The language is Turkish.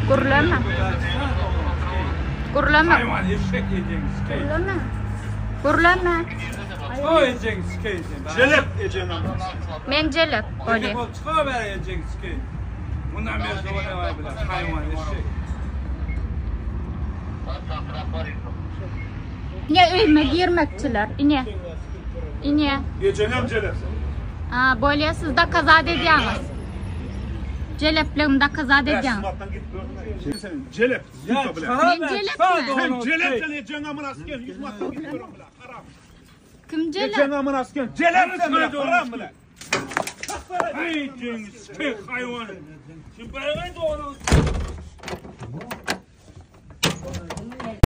Gurlama. Gurlama. Hayvan eşek yiyeceğiniz keyif. Gurlama. Gurlama. O yiyeceğiniz keyif. Jelep yiyeceğin ama. Men jelep. Öyle. O çıkar ver yiyeceğiniz keyif. Bundan beri sonra var bile. Hayvan eşek. Ne ölme girmekçiler. İne. İne. Yiyeceğin jelep. Ha, böyle siz de kaza ediyorsunuz. Celeplerimde kaza ediyorsunuz. Senin jelep. Ya Süt bile. çıkar Ben ver. jelep Çıkar mi? da Sen onu jelep keyif. sen yiyeceğin amına asken. Yüz mastan gidiyorum bile. Haram. Kim Yiyeceğin jelep? amına asken. Jelep sen bile. Haram bile. Ay yiyeceğiniz keyif hayvanı. Şimdi ben de onu...